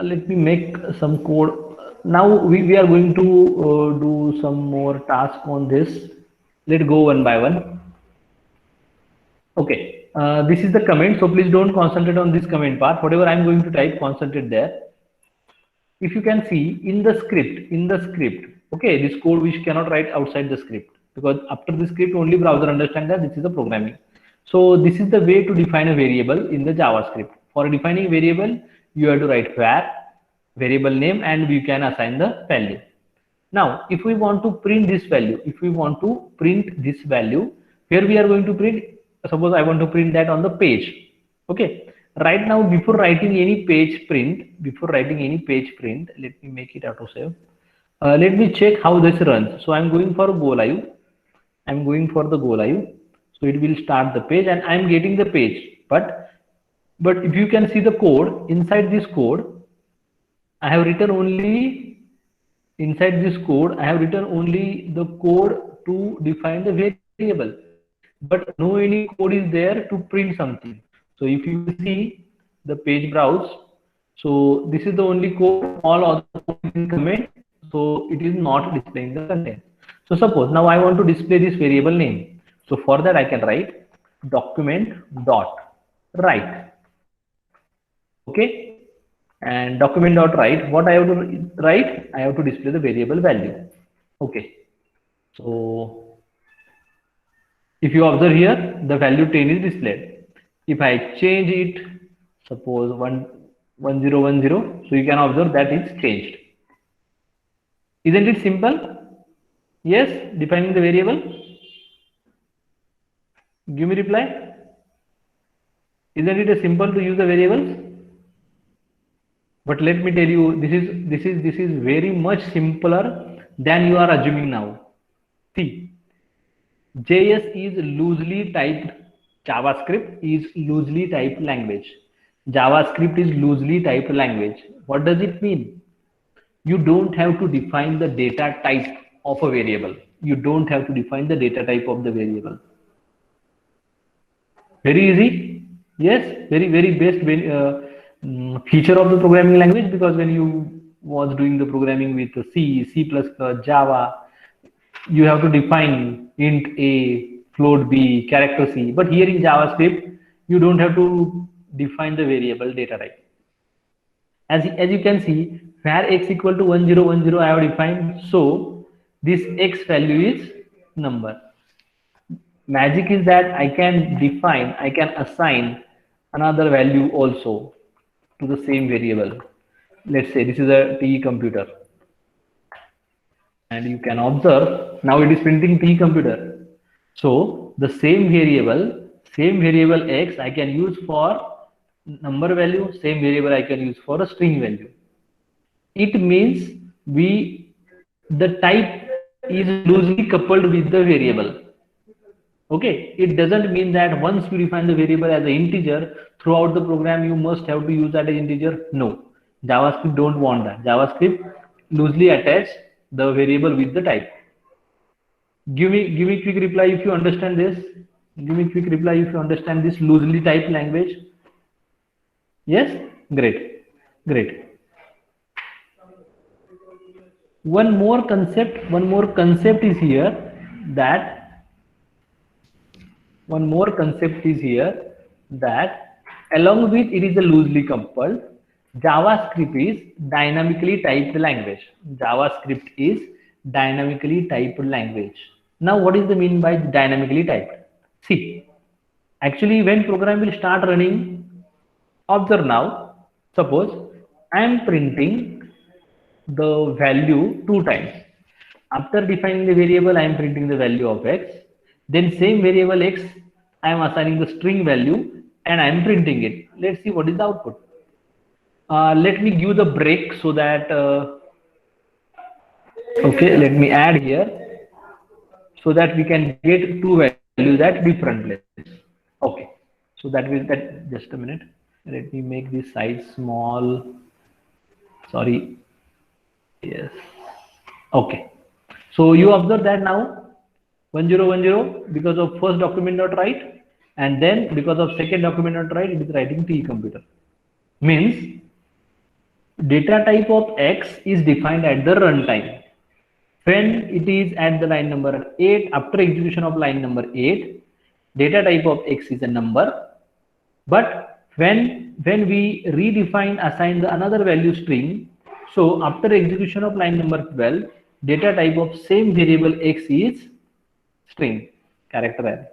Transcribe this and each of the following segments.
let me make some code. Now we are going to do some more task on this. Let's go one by one. Okay, this is the comment, so please don't concentrate on this comment part. Whatever I'm going to type, concentrate there. If you can see in the script, okay, this code which cannot write outside the script, because after the script only browser understand that this is a programming. So this is the way to define a variable in the JavaScript. For defining variable, you have to write var, variable name, and you can assign the value. Now, if we want to print this value, here we are going to print, suppose I want to print that on the page. Okay. Right now, before writing any page print, let me make it auto save. Let me check how this runs. So I'm going for go live. I'm going for the go live. So it will start the page and I'm getting the page. But if you can see the code, inside this code, I have written only the code to define the variable, but no any code is there to print something. So if you will see the page browse, so this is the only code, all other code is in comment, so it is not displaying the content. So suppose now I want to display this variable name. So for that I can write document dot write. Okay. And document dot write, what I have to write? I have to display the variable value. Okay. So if you observe here, the value 10 is displayed. If I change it, suppose 1010, so you can observe that it's changed. Isn't it simple? Yes, defining the variable. Give me reply. Isn't it a simple to use the variables? But let me tell you, this is very much simpler than you are assuming now. See, JS is loosely typed, JavaScript is loosely typed language. JavaScript is loosely typed language. What does it mean? You don't have to define the data type of a variable. You don't have to define the data type of the variable. Very easy. Yes, very best feature of the programming language, because when you was doing the programming with C, C++, Java, you have to define int a, float b, character c. But here in JavaScript, you don't have to define the variable data type. As you can see, var x equal to 1010 I have defined. So this x value is number. Magic is that I can assign another value also to the same variable. Let's say this is a TE computer, and you can observe now it is printing TE computer. So the same variable x I can use for number value, same variable I can use for a string value. It means the type is loosely coupled with the variable. Okay, it doesn't mean that once you define the variable as an integer, throughout the program you must have to use that as integer. No, JavaScript don't want that. JavaScript loosely attach the variable with the type. Give me quick reply if you understand this. Give me quick reply if you understand this loosely typed language. Yes, great. One more concept is here that along with it is a loosely coupled, JavaScript is dynamically typed language. Now what is the mean by dynamically typed? See, actually when program will start running, observe now, suppose I am printing the value 2 times. After defining the variable, I am printing the value of x. Then same variable x, I am assigning the string value and I am printing it. Let's see what is the output. Let me give the break so that okay, let me add here so that we can get 2 values at different places. Okay, so that just a minute. Let me make this size small. Sorry. Yes. Okay. So you observe that now 1010 because of first document dot write, and then because of second document dot write, it is writing TE computer. Means data type of X is defined at the runtime. When it is at the line number 8, after execution of line number 8, data type of X is a number. But when we redefine, assign the another value string, so after execution of line number 12, data type of same variable X is string, character array.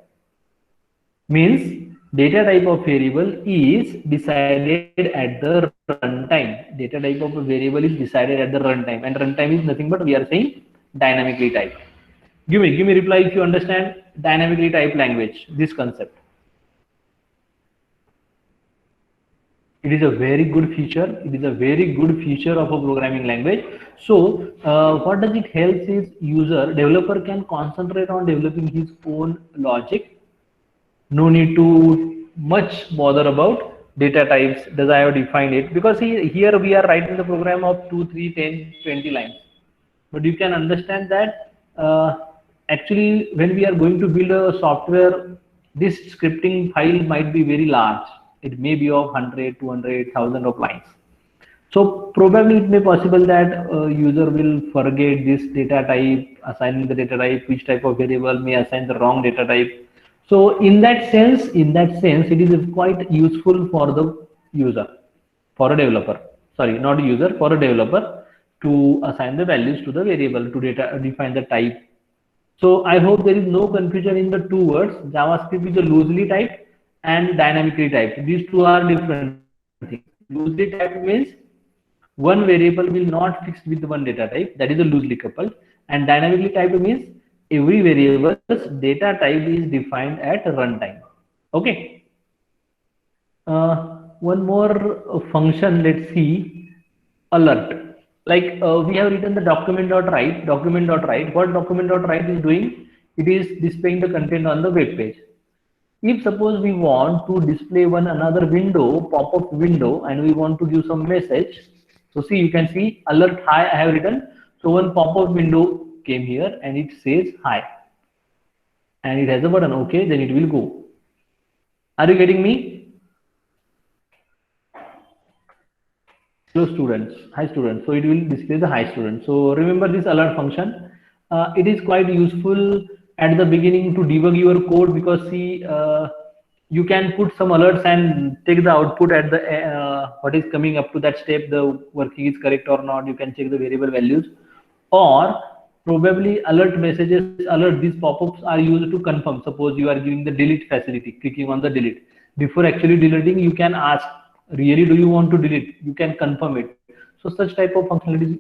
Means data type of variable is decided at the runtime. Data type of a variable is decided at the runtime, and runtime is nothing but we are saying dynamically type. Give me reply if you understand dynamically type language, this concept. It is a very good feature. It is a very good feature of a programming language. So what does it help is developer can concentrate on developing his own logic. No need to much bother about data types. Does I have defined it? Because here we are writing the program of 2, 3, 10, 20 lines. But you can understand that actually when we are going to build a software, this scripting file might be very large. It may be of 100, 200, 1000 of lines. So probably it may possible that user will forget this data type, assigning the data type, which type of variable may assign the wrong data type. So in that sense, it is quite useful for the user, for a developer. Sorry, not user, for a developer to assign the values to the variable to data define the type. So I hope there is no confusion in the two words. JavaScript is a loosely typed and dynamically typed. These two are different things. Loosely typed means one variable will not fixed with one data type, that is a loosely coupled, and dynamically typed means every variable's data type is defined at runtime. Okay. One more function, let's see, alert. Like we have written the document.write. What document.write is doing? It is displaying the content on the web page. If suppose we want to display one another window, pop-up window, and we want to give some message, so see, you can see alert hi I have written. So one pop-up window came here and it says hi, and it has a button. Okay, then it will go. Are you getting me? Hello students, hi students. So it will display the hi student. So remember this alert function. It is quite useful at the beginning to debug your code, because see, you can put some alerts and take the output at the what is coming up to that step, the working is correct or not. You can check the variable values, or probably alert messages, alert, these pop-ups are used to confirm. Suppose you are giving the delete facility, clicking on the delete. Before actually deleting, you can ask, really do you want to delete? You can confirm it. So such type of functionalities